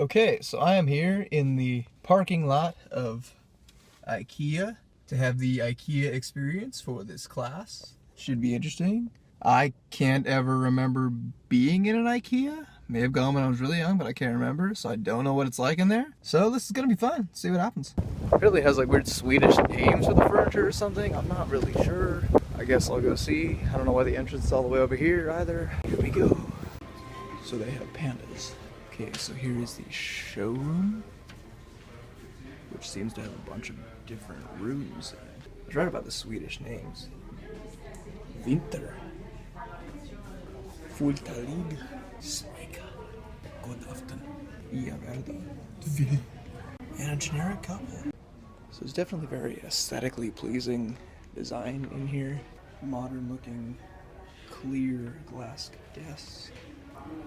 Okay, so I am here in the parking lot of IKEA to have the IKEA experience for this class. Should be interesting. I can't ever remember being in an IKEA. May have gone when I was really young, but I can't remember, so I don't know what it's like in there. So this is gonna be fun. See what happens. It really has like weird Swedish names for the furniture or something. I'm not really sure. I guess I'll go see. I don't know why the entrance is all the way over here either. Here we go. So they have pandas. Okay, so here is the showroom, which seems to have a bunch of different rooms in it. I was right about the Swedish names. Winter. Fulltalig. Smeka. God afton. Ia verda. Dvi. And a generic couple. So it's definitely very aesthetically pleasing design in here. Modern looking, clear glass desks.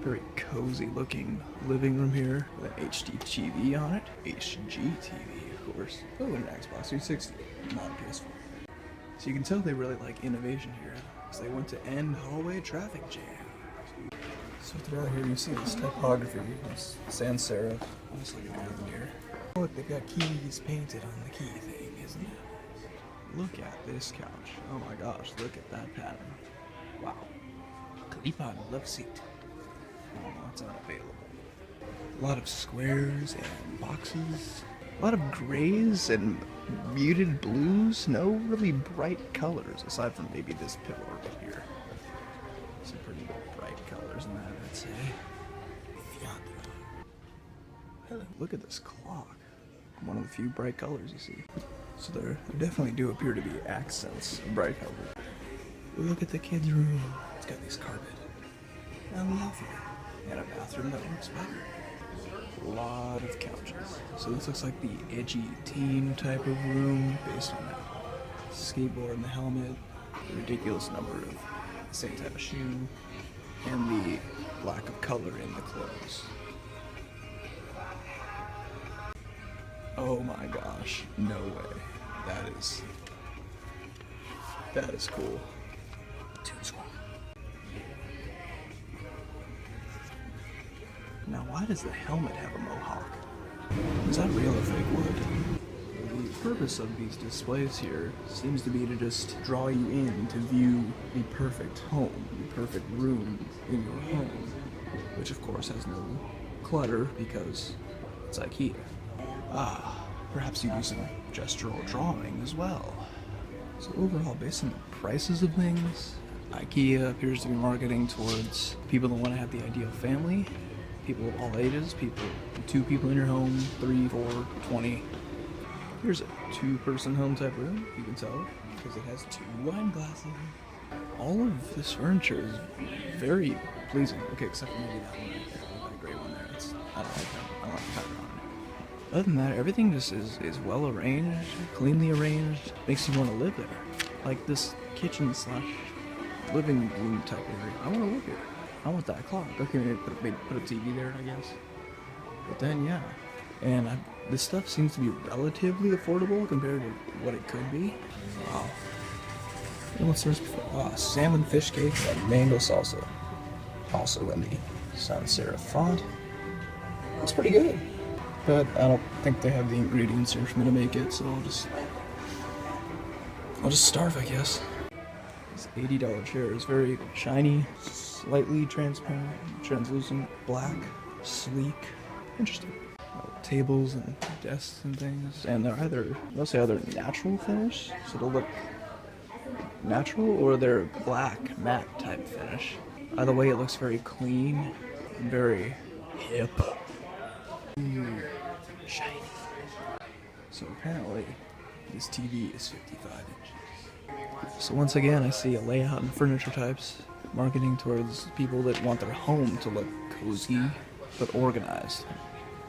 Very cozy looking living room here with an HD TV on it. HGTV, of course. Oh, and an Xbox 360, not a PS4. So you can tell they really like innovation here, because they went to end hallway traffic jam. So throughout here you see this typography, this sans serif. Almost like an item here. Look, they've got keys painted on the key thing, isn't it? Look at this couch. Oh my gosh, look at that pattern. Wow. Klipan love seat. Oh, that's unavailable. A lot of squares and boxes. A lot of grays and muted blues. No really bright colors, aside from maybe this pillar right here. Some pretty bright colors in that, I'd say. Hello. Look at this clock. One of the few bright colors you see. So there definitely do appear to be accents of bright colors. Look at the kids' room. It's got these carpet. And lovely. And a bathroom that looks better. A lot of couches. So this looks like the edgy teen type of room based on that skateboard and the helmet, the ridiculous number of the same type of shoe, and the lack of color in the clothes. Oh my gosh, no way. That is cool. Now, why does the helmet have a mohawk? Is that real or fake wood? The purpose of these displays here seems to be to just draw you in to view the perfect home, the perfect room in your home, which of course has no clutter because it's IKEA. Perhaps you do some gestural drawing as well. So overall, based on the prices of things, IKEA appears to be marketing towards people that want to have the ideal family. People of all ages, two people in your home, 3, 4, 20. Here's a 2-person home type room, you can tell, because it has 2 wine glasses. All of this furniture is very pleasing. Okay, except for maybe that one right there, that gray one there. I don't like that. I don't like the pattern on it. Other than that, everything just is well arranged, cleanly arranged, makes you want to live there. Like this kitchen / living room type area. I want to live here. I want that clock. Okay, maybe put a TV there, I guess. But then, yeah. And this stuff seems to be relatively affordable compared to what it could be. Wow. And what's this before? Salmon fish cakes and mango salsa. Also in the sans serif font. That's pretty good. But I don't think they have the ingredients here for me to make it, so I'll just starve, I guess. This $80 chair is very shiny, slightly transparent, translucent, black, sleek, interesting. Tables and desks and things, and they're mostly either natural finish, so they'll look natural, or they're black matte type finish. Either way, it looks very clean and very hip. Ooh, shiny. So apparently, this TV is 55 inches. So once again, I see a layout and furniture types marketing towards people that want their home to look cozy but organized.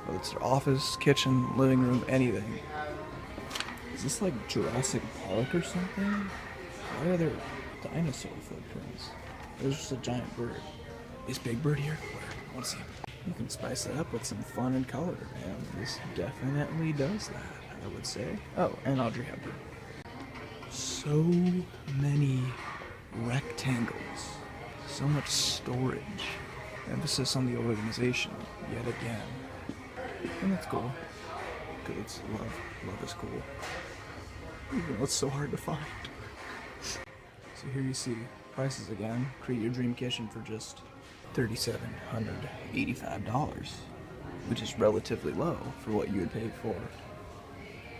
Whether it's their office, kitchen, living room, anything. Is this like Jurassic Park or something? Why are there dinosaur footprints? There's just a giant bird. Is Big Bird here? Where? I want to see him. You can spice it up with some fun and color, and this definitely does that, I would say. Oh, and Audrey Hepburn. So many rectangles. So much storage. Emphasis on the organization, yet again. And that's cool. Because love is cool. Even though it's so hard to find. So here you see prices again. Create your dream kitchen for just $3,785, which is relatively low for what you would pay for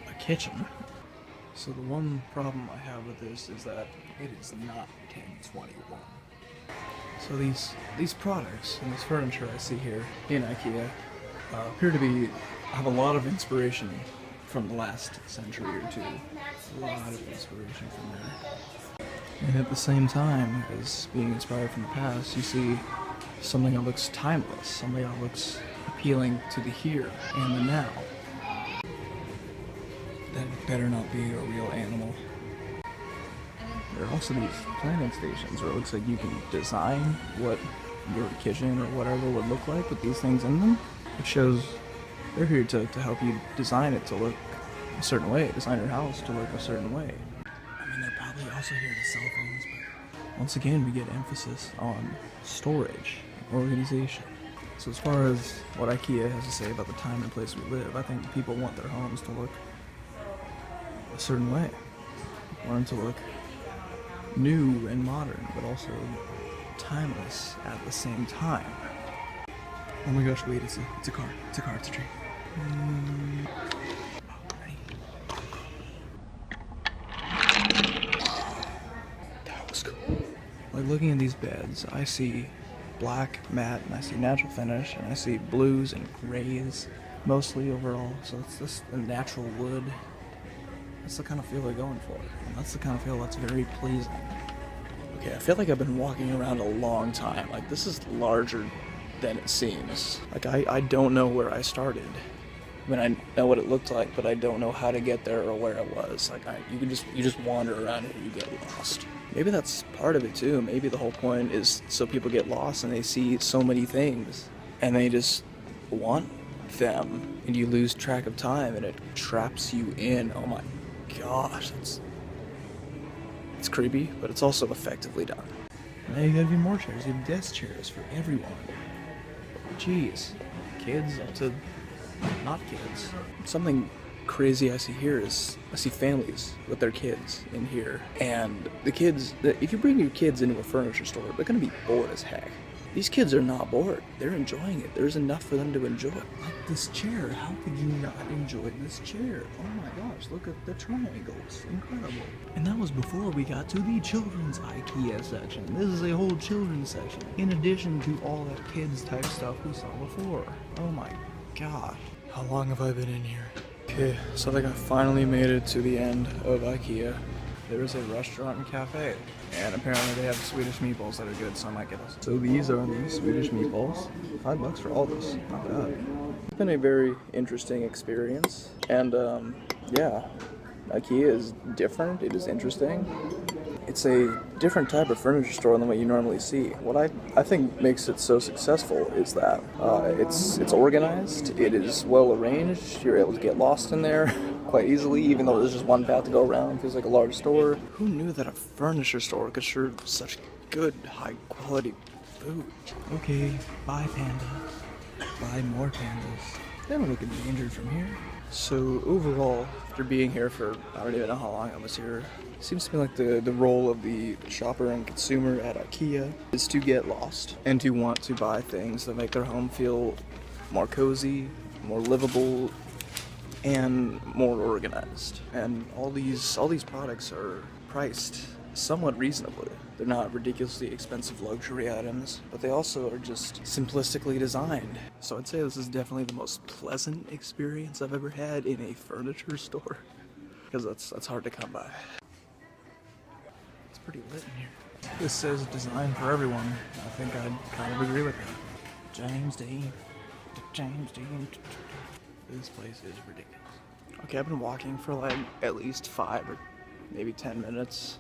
a kitchen. So the one problem I have with this is that it is not 1021. So these products and this furniture I see here in IKEA appear to have a lot of inspiration from the last century or two. A lot of inspiration from there. And at the same time as being inspired from the past, you see something that looks timeless, something that looks appealing to the here and the now. That better not be a real animal. There are also these planning stations where it looks like you can design what your kitchen or whatever would look like with these things in them. It shows they're here to help you design it to look a certain way, design your house to look a certain way. I mean, they're probably also here to sell things, but once again, we get emphasis on storage and organization. So as far as what IKEA has to say about the time and place we live, I think people want their homes to look a certain way. Want them to look new and modern, but also timeless at the same time. Oh my gosh, wait, it's a car, it's a train. That was cool. Like looking at these beds, I see black matte, and I see natural finish, and I see blues and grays, mostly overall. So it's just a natural wood. That's the kind of feel they're going for, and that's the kind of feel that's very pleasing. Okay, I feel like I've been walking around a long time. Like, this is larger than it seems. Like, I don't know where I started. I mean, I know what it looked like, but I don't know how to get there or where it was. Like, you just wander around and you get lost. Maybe that's part of it too. Maybe the whole point is so people get lost and they see so many things and they just want them, and you lose track of time and it traps you in. Oh my gosh, it's creepy, but it's also effectively done. Now you have even more chairs. You have desk chairs for everyone. Jeez, kids up to not kids. Something crazy I see here is I see families with their kids in here, and the kids, if you bring your kids into a furniture store, they're gonna be bored as heck. These kids are not bored. They're enjoying it. There's enough for them to enjoy. Like this chair. How could you not enjoy this chair? Oh my gosh, look at the triangles. Incredible. And that was before we got to the children's IKEA section. This is a whole children's section, in addition to all that kids type stuff we saw before. Oh my gosh. How long have I been in here? Okay, so I think I finally made it to the end of IKEA. There is a restaurant and cafe, and apparently they have Swedish meatballs that are good, so I might get those. So these are the Swedish meatballs. $5 for all this, not bad. It's been a very interesting experience, and yeah, IKEA is different, it is interesting. It's a different type of furniture store than what you normally see. What I think makes it so successful is that it's organized, it is well arranged, you're able to get lost in there quite easily, even though there's just one path to go around. It feels like a large store. Who knew that a furniture store could serve such good, high quality food? Okay, bye panda. Buy more pandas. They don't look endangered from here. So overall, after being here for I don't even know how long I was here, it seems to me like the role of the shopper and consumer at IKEA is to get lost and to want to buy things that make their home feel more cozy, more livable, and more organized. And all these products are priced somewhat reasonably. They're not ridiculously expensive luxury items, but they also are just simplistically designed. So I'd say this is definitely the most pleasant experience I've ever had in a furniture store, because that's hard to come by. It's pretty lit in here. This says design for everyone. I think I'd kind of agree with that. James Dean. This place is ridiculous. Okay, I've been walking for like at least 5 or maybe 10 minutes,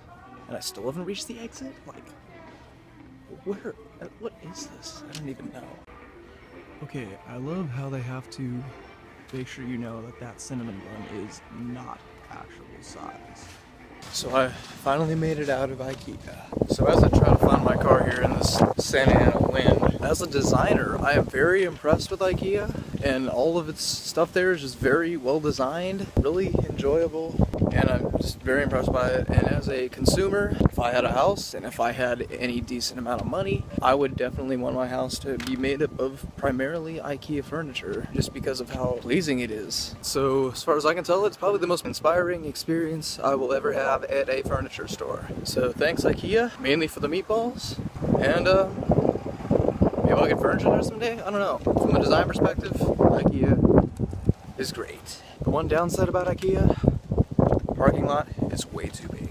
and I still haven't reached the exit? Like, where? What is this? I don't even know. Okay, I love how they have to make sure you know that cinnamon bun is not actual size. So I finally made it out of IKEA. So as I try to find my car here in this Santa Ana wind, as a designer, I am very impressed with IKEA. and all of its stuff there is just very well designed, really enjoyable, and I'm just very impressed by it. And as a consumer, if I had a house and if I had any decent amount of money, I would definitely want my house to be made up of primarily IKEA furniture, just because of how pleasing it is. So as far as I can tell, it's probably the most inspiring experience I will ever have at a furniture store. So thanks IKEA, mainly for the meatballs, and maybe I'll get furniture there someday, I don't know. From a design perspective, IKEA is great. The one downside about IKEA, parking lot is way too big.